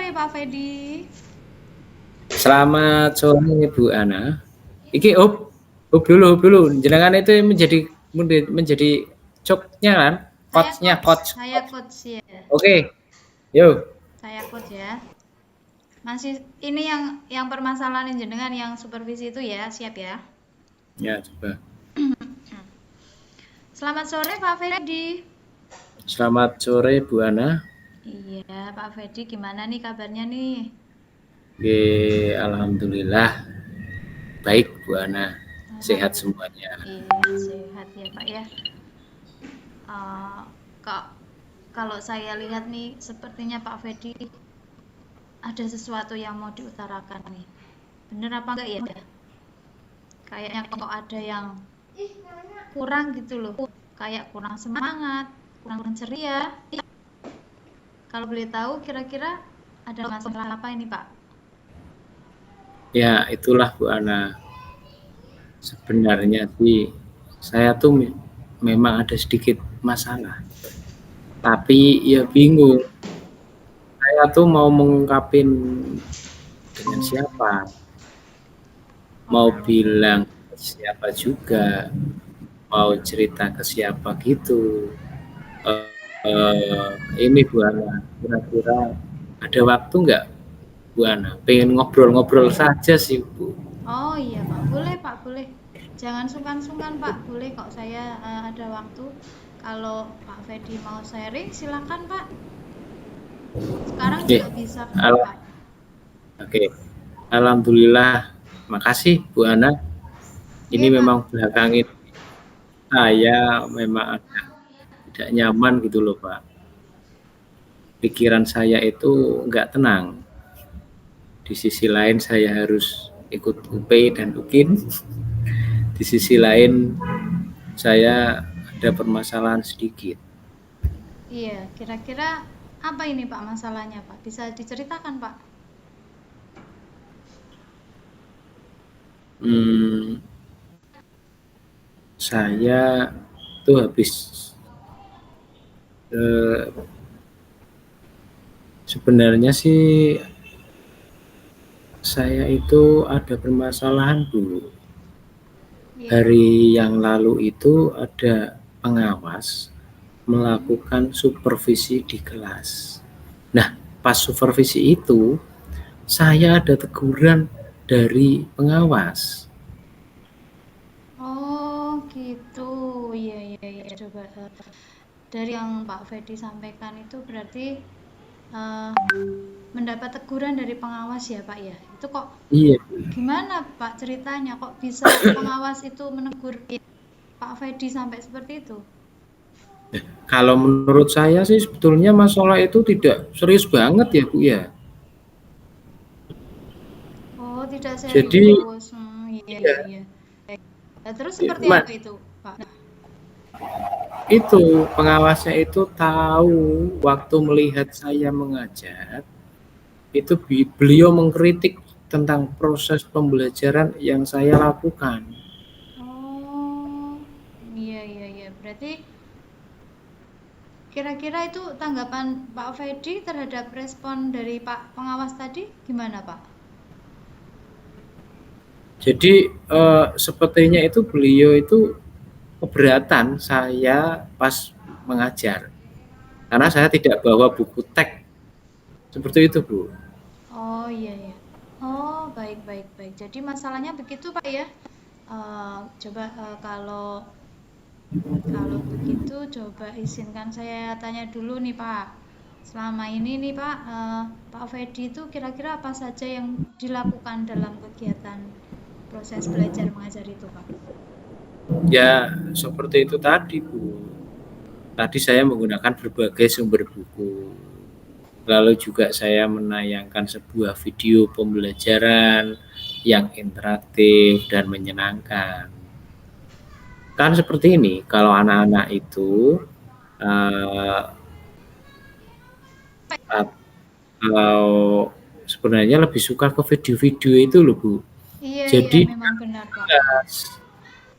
sore Pak Fedi. Selamat sore Bu Ana. Iki up dulu. Jenengan itu menjadi coknya kan? Coach. Saya coach ya. Oke. Yuk. Saya coach ya. Masih ini yang permasalahan jenengan yang supervisi itu ya, siap ya? Ya, coba. Selamat sore Pak Fedi. Selamat sore Bu Ana. Iya, Pak Fedi gimana nih kabarnya nih? Oke, alhamdulillah. Baik Bu Ana. Sehat semuanya. Iya, sehat ya Pak ya. Kalau saya lihat nih sepertinya Pak Fedi ada sesuatu yang mau diutarakan nih. Bener apa enggak ya? Kayaknya kok ada yang kurang gitu loh. Kayak kurang semangat, kurang ceria. Kalau boleh tahu kira-kira ada masalah apa ini Pak? Ya, itulah Bu Ana. Sebenarnya sih saya tuh memang ada sedikit masalah. Tapi ya bingung. Saya tuh mau mengungkapin dengan siapa. Mau bilang ke siapa juga. Mau cerita ke siapa gitu. Ini Bu Ana, kira-kira ada waktu nggak Bu Ana? Pengen ngobrol-ngobrol saja sih Bu. Oh iya Pak, boleh Pak, boleh. Jangan sungkan-sungkan Pak, boleh kok saya ada waktu. Kalau Pak Fedi mau sharing silakan Pak. Sekarang juga bisa Pak. Oke. Alhamdulillah. Makasih Bu Ana. Ini Iya, memang Pak. belakangan ini saya memang agak tidak nyaman gitu loh Pak. Pikiran saya itu nggak tenang. Di sisi lain saya harus ikut UP dan UKIN. Di sisi lain saya ada permasalahan sedikit. Iya, kira-kira apa ini Pak masalahnya Pak? Bisa diceritakan Pak? Saya tuh habis sebenarnya sih saya itu ada permasalahan dulu. Hari yang lalu itu ada pengawas melakukan supervisi di kelas. Nah, pas supervisi itu saya ada teguran dari pengawas. Oh, gitu. Iya. Coba dari yang Pak Fedi sampaikan itu berarti mendapat teguran dari pengawas ya Pak ya. Itu kok Iya. gimana Pak ceritanya kok bisa pengawas itu menegur Pak Fedi sampai seperti itu? Kalau menurut saya sih sebetulnya masalah itu tidak serius banget ya Bu ya. Oh, tidak Jadi serius. Iya. Nah, terus seperti apa itu Pak? itu pengawasnya itu tahu waktu melihat saya mengajar, itu beliau mengkritik tentang proses pembelajaran yang saya lakukan. Oh, iya. Berarti kira-kira itu tanggapan Pak Fedi terhadap respon dari Pak pengawas tadi gimana Pak? Jadi sepertinya itu beliau itu keberatan saya pas mengajar, karena saya tidak bawa buku teks seperti itu Bu. Oh iya. Oh baik. Jadi masalahnya begitu Pak ya. Coba kalau begitu coba izinkan saya tanya dulu nih Pak. Selama ini nih Pak, Pak Fedi itu kira-kira apa saja yang dilakukan dalam kegiatan proses belajar mengajar itu Pak? Ya seperti itu tadi Bu. Tadi saya menggunakan berbagai sumber buku. Lalu juga saya menayangkan sebuah video pembelajaran yang interaktif dan menyenangkan. Kan seperti ini, kalau anak-anak itu kalau sebenarnya lebih suka ke video-video itu loh Bu. Iya Jadi memang benar Pak.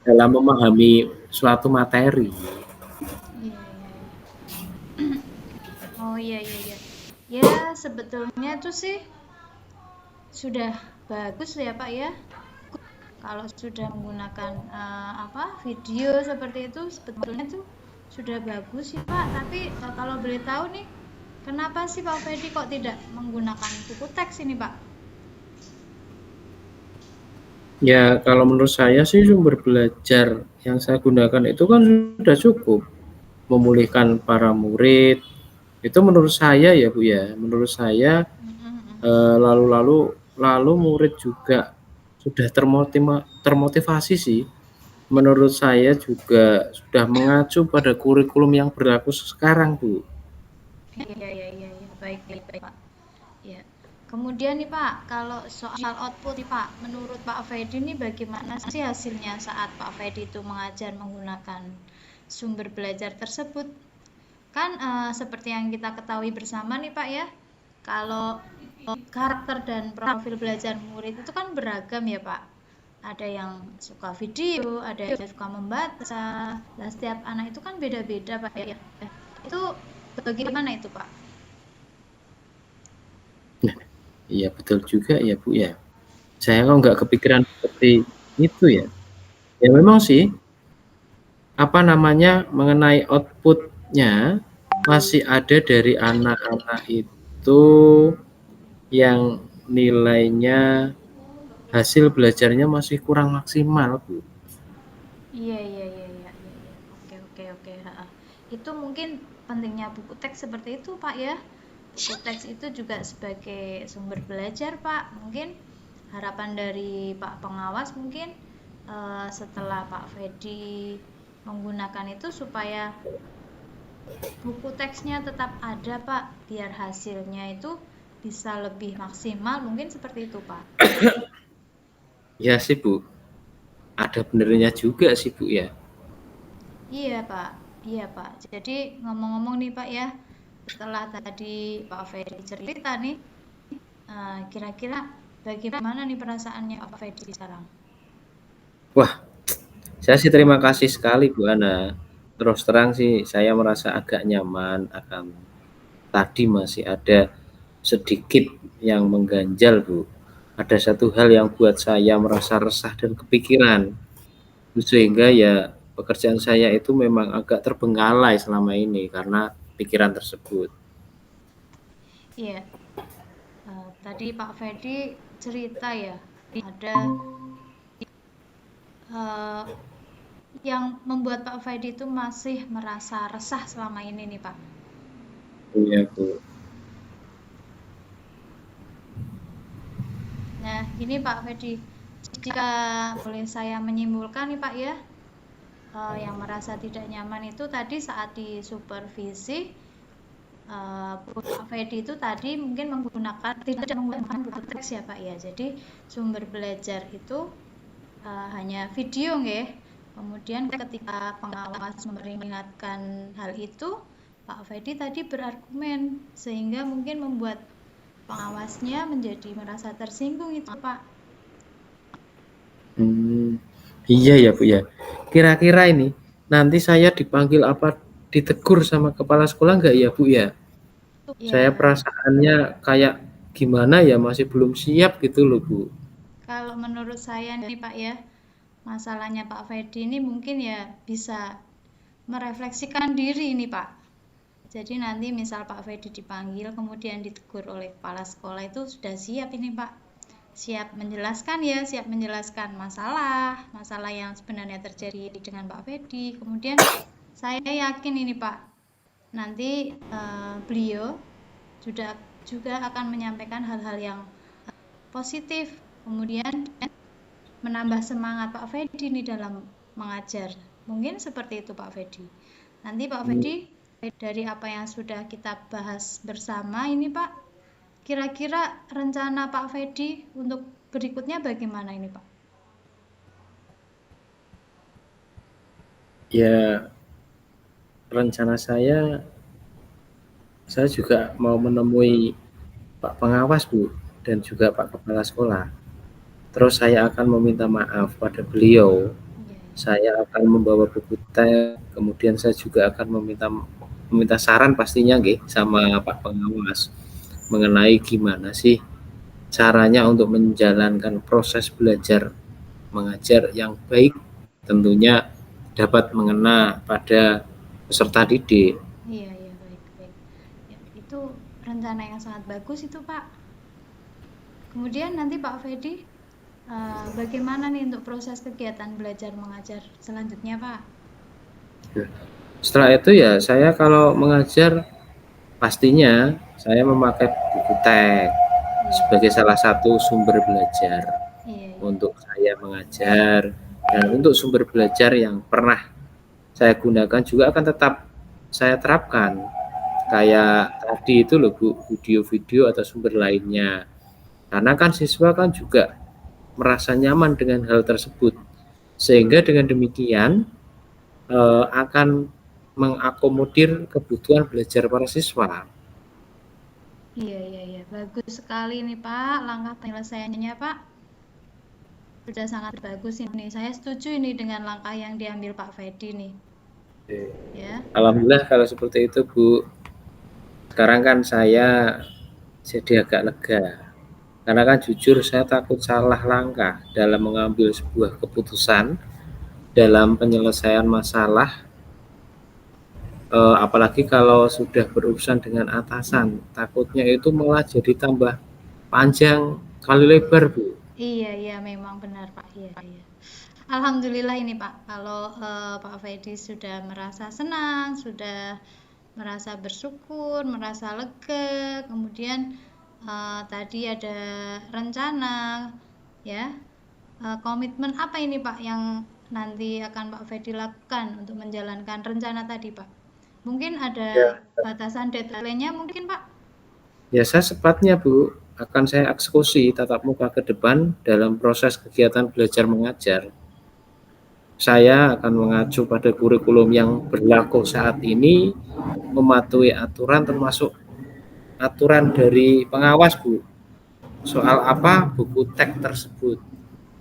dalam memahami suatu materi. Iya. Oh iya. Ya, sebetulnya itu sih sudah bagus ya Pak ya. Kalau sudah menggunakan video seperti itu sebetulnya tuh sudah bagus sih Pak. Tapi kalau boleh tahu nih, kenapa sih Pak Fedi kok tidak menggunakan buku teks ini Pak? Ya, kalau menurut saya sih sumber belajar yang saya gunakan itu kan sudah cukup memulihkan para murid. Itu menurut saya ya Bu ya. Menurut saya lalu murid juga sudah termotivasi sih. Menurut saya juga sudah mengacu pada kurikulum yang berlaku sekarang Bu. Iya, baik, baik, baik Pak. Ya. Kemudian nih Pak, kalau soal output nih Pak, menurut Pak Fedi ini bagaimana sih hasilnya saat Pak Fedi itu mengajar menggunakan sumber belajar tersebut? Kan seperti yang kita ketahui bersama nih Pak ya, kalau karakter dan profil belajar murid itu kan beragam ya Pak. Ada yang suka video, ada yang suka membaca. Nah, setiap anak itu kan beda-beda Pak ya. Itu bagaimana itu Pak? Nah, iya betul juga ya Bu ya. Saya kok nggak kepikiran seperti itu ya. Ya memang sih, apa namanya, mengenai output-nya masih ada dari anak-anak itu yang nilainya hasil belajarnya masih kurang maksimal, Bu. Iya. Oke. Itu mungkin pentingnya buku teks seperti itu, Pak ya. Buku teks itu juga sebagai sumber belajar, Pak. Mungkin harapan dari Pak pengawas mungkin setelah Pak Fedi menggunakan itu supaya buku teksnya tetap ada, Pak, biar hasilnya itu bisa lebih maksimal, mungkin seperti itu, Pak. Ya sih, Bu. Ada benernya juga sih, Bu ya. Iya Pak, iya Pak. Jadi ngomong-ngomong nih Pak ya, setelah tadi Pak Ferry cerita nih, kira-kira bagaimana nih perasaannya Pak Ferry sekarang? Wah, saya sih terima kasih sekali Bu Ana. Terus terang sih saya merasa agak nyaman akan tadi masih ada sedikit yang mengganjal Bu. Ada satu hal yang buat saya merasa resah dan kepikiran. Sehingga ya pekerjaan saya itu memang agak terbengkalai selama ini karena pikiran tersebut. Iya, tadi Pak Ferry cerita ya, ada eh, yang membuat Pak Ferry itu masih merasa resah selama ini nih Pak. Iya Bu. Nah, ini Pak Ferry, jika boleh saya menyimpulkan nih Pak ya, yang merasa tidak nyaman itu tadi saat di supervisi Pak Fedi itu tadi mungkin tidak menggunakan buku teks ya Pak ya. Jadi sumber belajar itu hanya video nggih. Kemudian ketika pengawas memperingatkan hal itu, Pak Fedi tadi berargumen sehingga mungkin membuat pengawasnya menjadi merasa tersinggung itu Pak. Iya ya Bu ya. Kira-kira ini nanti saya dipanggil apa ditegur sama kepala sekolah nggak ya Bu ya? Saya Ya, perasaannya kayak gimana ya masih belum siap gitu loh Bu. kalau menurut saya nih Pak ya, masalahnya Pak Fedi ini mungkin ya bisa merefleksikan diri ini Pak. Jadi nanti misal Pak Fedi dipanggil kemudian ditegur oleh kepala sekolah itu sudah siap ini Pak. Siap menjelaskan ya, siap menjelaskan masalah yang sebenarnya terjadi dengan Pak Fedi. Kemudian saya yakin ini Pak, nanti beliau sudah juga akan menyampaikan hal-hal yang positif. Kemudian menambah semangat Pak Fedi ini dalam mengajar. Mungkin seperti itu Pak Fedi. Nanti Pak Fedi dari apa yang sudah kita bahas bersama ini Pak, kira-kira rencana Pak Fedi untuk berikutnya bagaimana ini Pak? Ya rencana saya juga mau menemui Pak Pengawas Bu dan juga Pak Kepala Sekolah. Terus saya akan meminta maaf pada beliau. Iya, Saya akan membawa buku teks, kemudian saya juga akan meminta meminta saran pastinya nggih sama Pak Pengawas. mengenai gimana sih caranya untuk menjalankan proses belajar mengajar yang baik, tentunya dapat mengena pada peserta didik. Iya, iya, baik, baik. Ya, itu rencana yang sangat bagus itu, Pak. Kemudian nanti Pak Fedi, bagaimana nih untuk proses kegiatan belajar mengajar selanjutnya, Pak? Setelah itu ya saya kalau mengajar pastinya saya memakai buku teks Iya, sebagai salah satu sumber belajar iya, iya. untuk saya mengajar, dan untuk sumber belajar yang pernah saya gunakan juga akan tetap saya terapkan. Kayak tadi itu loh Bu, video-video atau sumber lainnya. Karena kan siswa kan juga merasa nyaman dengan hal tersebut. Sehingga dengan demikian akan mengakomodir kebutuhan belajar para siswa. Iya, iya, iya. Bagus sekali nih, Pak. Langkah penyelesaiannya, Pak. Sudah sangat bagus ini. Saya setuju ini dengan langkah yang diambil Pak Fedi nih. Ya. Alhamdulillah kalau seperti itu Bu. Sekarang kan saya jadi agak lega. Karena kan jujur saya takut salah langkah dalam mengambil sebuah keputusan dalam penyelesaian masalah, apalagi kalau sudah berurusan dengan atasan, takutnya itu malah jadi tambah panjang kali lebar Bu. Iya, iya, memang benar, Pak. Iya, iya. Alhamdulillah ini Pak, kalau Pak Fedi sudah merasa senang, sudah merasa bersyukur, merasa lega, kemudian tadi ada rencana, ya, komitmen apa ini Pak yang nanti akan Pak Fedi lakukan untuk menjalankan rencana tadi Pak? Mungkin ada Ya. batasan deadline-nya mungkin Pak? Ya saya sepatnya Bu, akan saya eksekusi tatap muka ke depan dalam proses kegiatan belajar mengajar. Saya akan mengacu pada kurikulum yang berlaku saat ini, mematuhi aturan termasuk aturan dari pengawas Bu. Soal apa buku teks tersebut.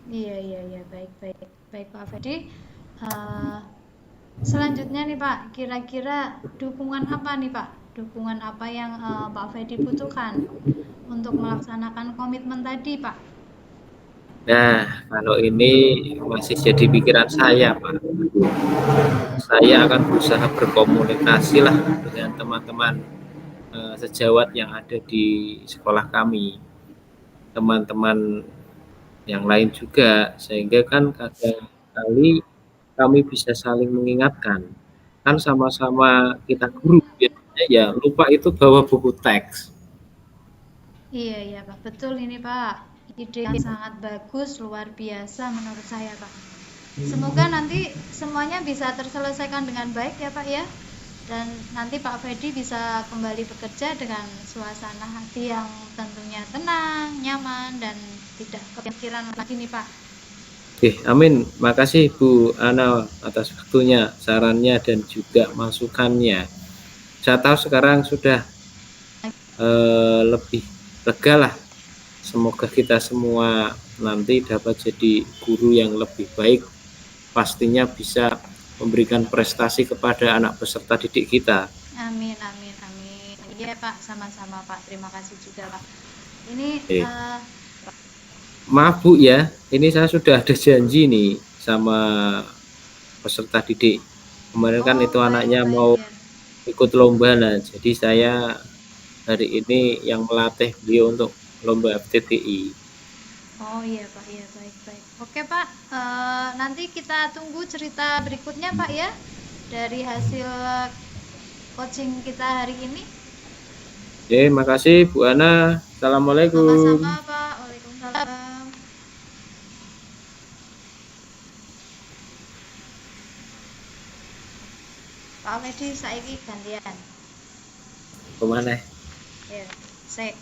Iya, iya, iya, baik, baik, baik Pak Fedi. Eh, Selanjutnya nih Pak, kira-kira dukungan apa nih Pak? Dukungan apa yang Pak Fedi butuhkan untuk melaksanakan komitmen tadi Pak? Nah, kalau ini masih jadi pikiran saya Pak. Saya akan berusaha berkomunikasi lah dengan teman-teman sejawat yang ada di sekolah kami, teman-teman yang lain juga, sehingga kan kadang-kali kami bisa saling mengingatkan. Kan sama-sama kita guru, biasanya ya lupa itu bawa buku teks. Iya, iya Pak, betul ini Pak. Ide yang sangat bagus, luar biasa menurut saya Pak. Semoga nanti semuanya bisa terselesaikan dengan baik ya Pak ya. Dan nanti Pak Fedi bisa kembali bekerja dengan suasana hati yang tentunya tenang, nyaman, dan tidak kepikiran lagi nih Pak. Oke, amin. Makasih Bu Ana atas waktunya, sarannya, dan juga masukannya. Saya tahu sekarang sudah lebih lega lah. Semoga kita semua nanti dapat jadi guru yang lebih baik. Pastinya bisa memberikan prestasi kepada anak peserta didik kita. Amin, amin, amin. Iya Pak, sama-sama Pak. Terima kasih juga Pak. Ini Maaf Bu ya, ini saya sudah ada janji nih sama peserta didik. Kemarin kan itu baik, anaknya baik, mau ya. ikut lomba, nah jadi saya hari ini yang melatih beliau untuk lomba FTTI. Oh iya Pak, iya baik, baik. Oke Pak, nanti kita tunggu cerita berikutnya Pak ya dari hasil coaching kita hari ini. Oke, makasih Bu Ana. Assalamualaikum. Sama-sama Pak, waalaikumsalam. Pak Medi, saiki gantian. Kemana? Ya, saya.